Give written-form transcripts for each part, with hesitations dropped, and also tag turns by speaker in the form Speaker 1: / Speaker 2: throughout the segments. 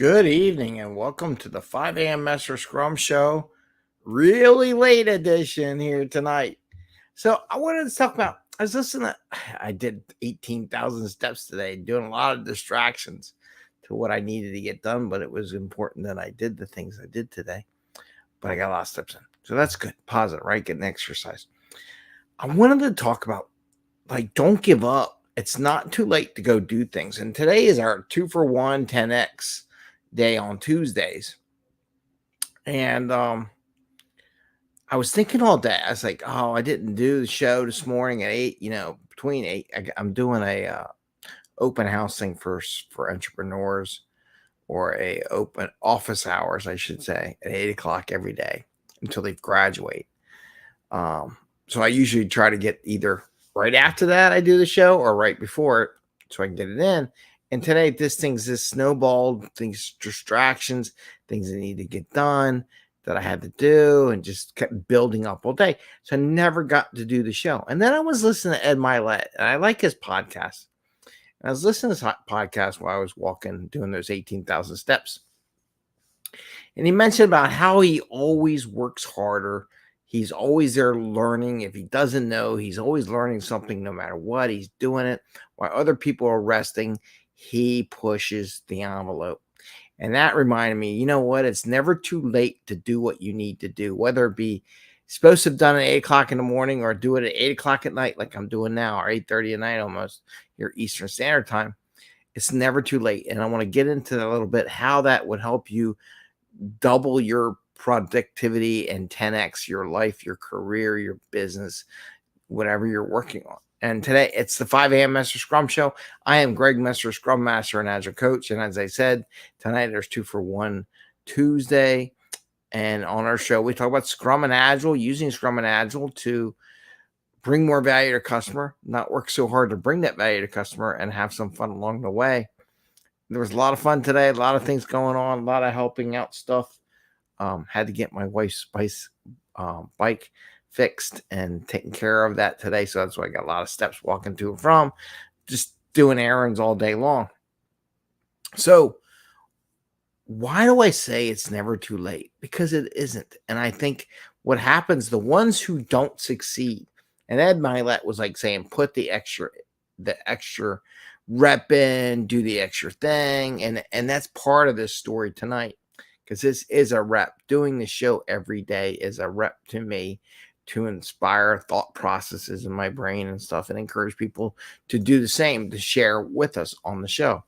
Speaker 1: Good evening and welcome to the 5 a.m. Mester Scrum Show. Really late edition here tonight. So I wanted to talk about, I did 18,000 steps today, doing a lot of distractions to what I needed to get done, but it was important that I did the things I did today. But I got a lot of steps in. So that's good. Positive, right? Getting exercise. I wanted to talk about, don't give up. It's not too late to go do things. And today is our 2-for-1 10X day on Tuesdays. And I was thinking all day. I was like, oh, I didn't do the show this morning at 8, between 8. I'm doing a open house thing for entrepreneurs, or a open office hours, I should say, at 8 o'clock every day until they graduate. So I usually try to get either right after that I do the show or right before it so I can get it in. And today, this thing's just snowballed, things, distractions, things that need to get done that I had to do, and just kept building up all day. So I never got to do the show. And then I was listening to Ed Milet, and I like his podcast. And I was listening to his podcast while I was walking, doing those 18,000 steps. And he mentioned about how he always works harder. He's always there learning. If he doesn't know, he's always learning something no matter what. He's doing it while other people are resting. He pushes the envelope. And that reminded me, you know what? It's never too late to do what you need to do, whether it be supposed to have done at 8 o'clock in the morning or do it at 8 o'clock at night, like I'm doing now, or 8:30 at night almost, here Eastern Standard Time. It's never too late. And I want to get into that a little bit, how that would help you double your productivity and 10x your life, your career, your business, whatever you're working on. And today it's the 5 a.m. Mester Scrum Show. I am Greg Mester, Scrum Master and Agile Coach. And as I said, tonight there's 2-for-1 Tuesday. And on our show, we talk about Scrum and Agile, using Scrum and Agile to bring more value to customer, not work so hard to bring that value to customer, and have some fun along the way. There was a lot of fun today, a lot of things going on, a lot of helping out stuff. Had to get my wife's bike fixed and taking care of that today. So that's why I got a lot of steps walking to and from, just doing errands all day long. So why do I say it's never too late? Because it isn't. And I think what happens, the ones who don't succeed, and Ed Milet was like saying, put the extra rep in, do the extra thing. And that's part of this story tonight, because this is a rep. Doing the show every day is a rep to me, to inspire thought processes in my brain and stuff, and encourage people to do the same, to share with us on the show.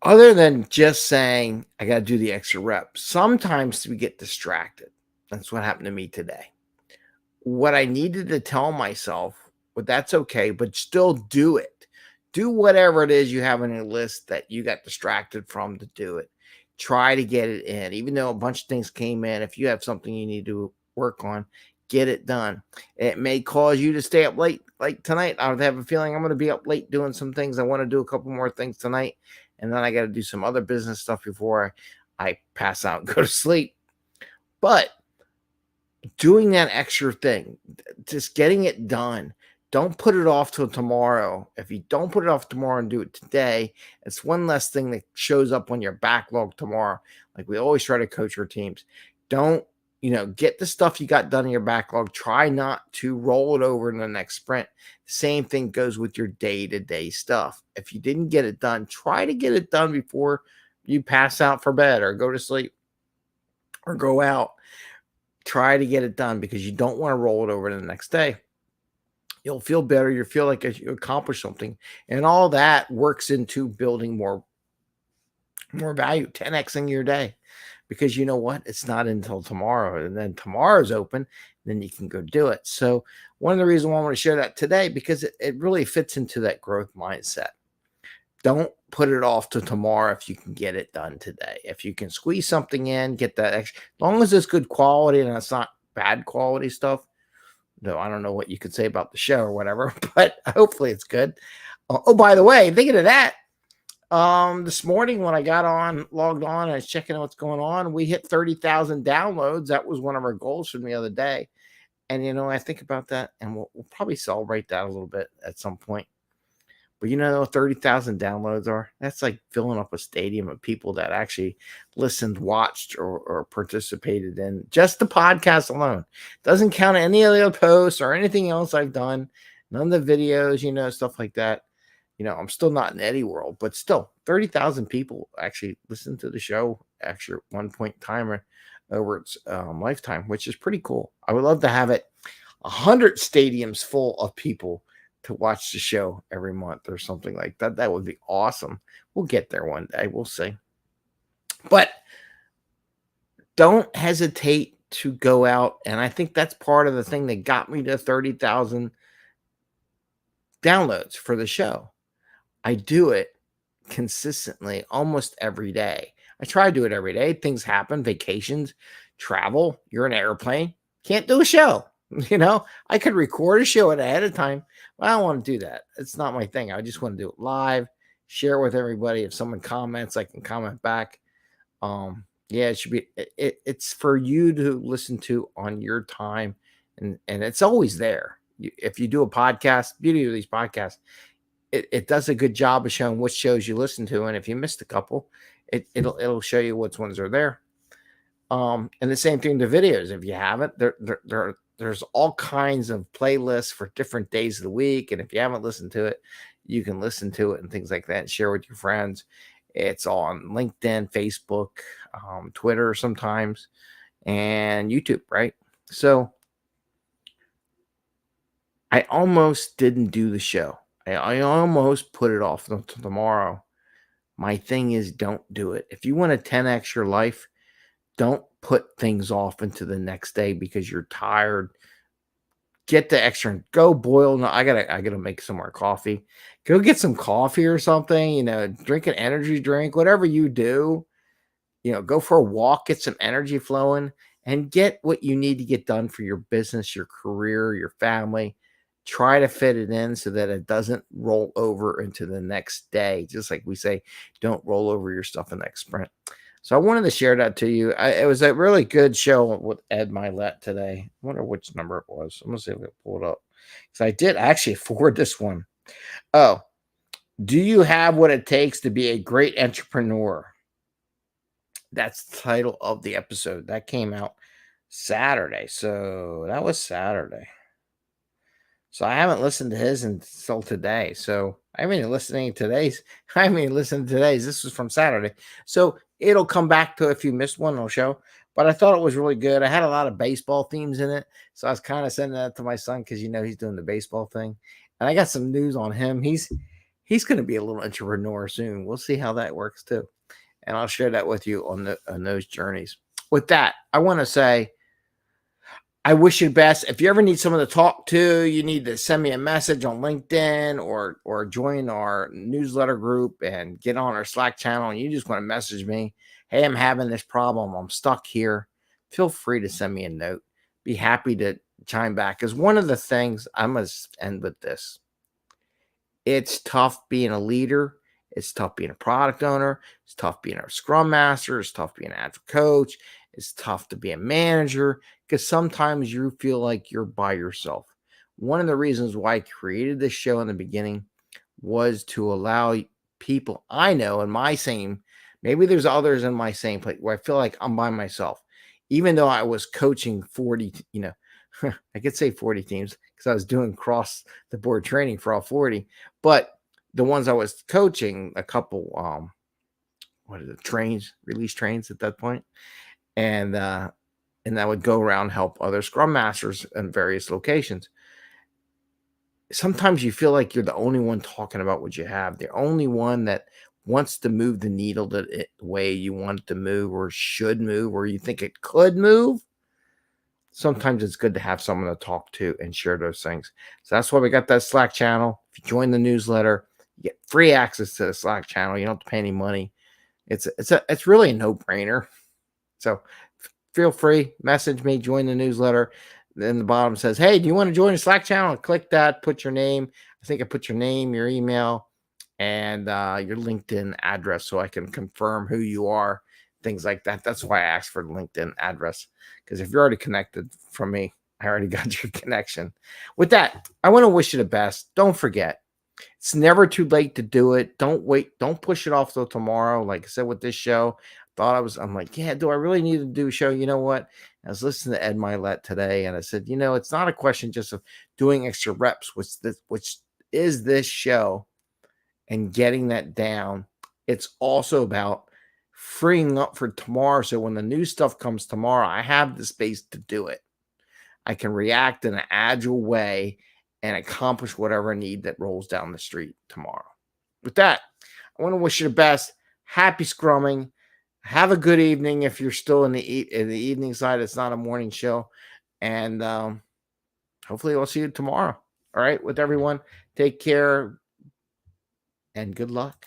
Speaker 1: Other than just saying, I got to do the extra rep, sometimes we get distracted. That's what happened to me today. What I needed to tell myself, well, that's okay, but still do it. Do whatever it is you have on your list that you got distracted from, to do it. Try to get it in. Even though a bunch of things came in, if you have something you need to work on, get it done. It may cause you to stay up late. Like tonight, I would have a feeling I'm going to be up late doing some things. I want to do a couple more things tonight, and then I got to do some other business stuff before I pass out and go to sleep. But doing that extra thing, just getting it done. Don't put it off till tomorrow. If you don't put it off tomorrow and do it today, it's one less thing that shows up on your backlog tomorrow. Like we always try to coach our teams. Don't, get the stuff you got done in your backlog. Try not to roll it over in the next sprint. Same thing goes with your day-to-day stuff. If you didn't get it done, try to get it done before you pass out for bed or go to sleep or go out. Try to get it done, because you don't want to roll it over to the next day. You'll feel better. You'll feel like you accomplished something. And all that works into building more value, 10xing your day. Because you know what? It's not until tomorrow. And then tomorrow's open. Then you can go do it. So one of the reasons why I want to share that today, because it really fits into that growth mindset. Don't put it off to tomorrow if you can get it done today. If you can squeeze something in, get that extra. As long as it's good quality and it's not bad quality stuff. No, I don't know what you could say about the show or whatever, but hopefully it's good. Oh, by the way, thinking of that, this morning when I logged on, I was checking out what's going on. We hit 30,000 downloads. That was one of our goals from the other day. And, I think about that, and we'll probably celebrate that a little bit at some point. But 30,000 downloads are? That's like filling up a stadium of people that actually listened, watched, or participated in just the podcast alone. Doesn't count any of the other posts or anything else I've done. None of the videos, stuff like that. I'm still not in Eddie world, but still 30,000 people actually listen to the show actually at one point in time over its lifetime, which is pretty cool. I would love to have it 100 stadiums full of people to watch the show every month or something like that. That would be awesome. We'll get there one day. We'll see. But don't hesitate to go out. And I think that's part of the thing that got me to 30,000 downloads for the show. I do it consistently almost every day. I try to do it every day. Things happen, vacations, travel. You're in an airplane. Can't do a show. I could record a show ahead of time, but I don't want to do that. It's not my thing. I just want to do it live, share with everybody. If someone comments, I can comment back. It should be. It's for you to listen to on your time, and it's always there. If you do a podcast, beauty of these podcasts, it does a good job of showing which shows you listen to, and if you missed a couple, it'll show you which ones are there. And the same thing to videos. If you haven't, there's all kinds of playlists for different days of the week, and if you haven't listened to it, you can listen to it and things like that and share with your friends. It's on LinkedIn, Facebook, Twitter sometimes, and YouTube, right? So I almost didn't do the show. I almost put it off until tomorrow. My thing is, don't do it. If you want to 10x your life, don't put things off into the next day because you're tired. Get the extra and go boil. No, I gotta make some more coffee. Go get some coffee or something. Drink an energy drink, whatever you do. Go for a walk, get some energy flowing, and get what you need to get done for your business, your career, your family. Try to fit it in so that it doesn't roll over into the next day. Just like we say, don't roll over your stuff in the next sprint. So I wanted to share that to you. It was a really good show with Ed Milet today. I wonder which number it was. I'm going to see if I can pull it up. Because I did actually forward this one. Oh, do you have what it takes to be a great entrepreneur? That's the title of the episode. That came out Saturday. So that was Saturday. So I haven't listened to his until today. So I haven't even listened to today's. This was from Saturday. So it'll come back to if you missed one, it'll show. But I thought it was really good. I had a lot of baseball themes in it. So I was kind of sending that to my son because he's doing the baseball thing. And I got some news on him. He's going to be a little entrepreneur soon. We'll see how that works too. And I'll share that with you on those journeys. With that, I want to say, I wish you the best. If you ever need someone to talk to, you need to send me a message on LinkedIn or join our newsletter group and get on our Slack channel. And you just want to message me, hey, I'm having this problem. I'm stuck here. Feel free to send me a note. Be happy to chime back. Because one of the things, I must end with this. It's tough being a leader. It's tough being a product owner. It's tough being a Scrum Master. It's tough being an Agile coach. It's tough to be a manager because sometimes you feel like you're by yourself. One of the reasons why I created this show in the beginning was to allow people I know in my same, maybe there's others in my same place where I feel like I'm by myself. Even though I was coaching 40, I could say 40 teams because I was doing cross the board training for all 40, but the ones I was coaching, a couple, release trains at that point. And I would go around help other Scrum Masters in various locations. Sometimes you feel like you're the only one talking about what you have, the only one that wants to move the needle the way you want it to move or should move or you think it could move. Sometimes it's good to have someone to talk to and share those things. So that's why we got that Slack channel. If you join the newsletter, you get free access to the Slack channel. You don't have to pay any money. It's really a no-brainer. So feel free, message me, join the newsletter. Then the bottom says, hey, do you want to join the Slack channel? Click that, put your name. I think I put your name, your email, and your LinkedIn address so I can confirm who you are, things like that. That's why I asked for the LinkedIn address, because if you're already connected from me, I already got your connection. With that, I want to wish you the best. Don't forget, It's never too late to do it. Don't wait. Don't push it off till tomorrow. Like I said with this show, I'm like, yeah, do I really need to do a show? You know what? I was listening to Ed Milet today, and I said, it's not a question just of doing extra reps, which is this show and getting that down. It's also about freeing up for tomorrow. So when the new stuff comes tomorrow, I have the space to do it. I can react in an agile way and accomplish whatever I need that rolls down the street tomorrow. With that, I want to wish you the best. Happy scrumming. Have a good evening if you're still in the evening side. It's not a morning show. And hopefully I'll see you tomorrow. All right, with everyone. Take care and good luck.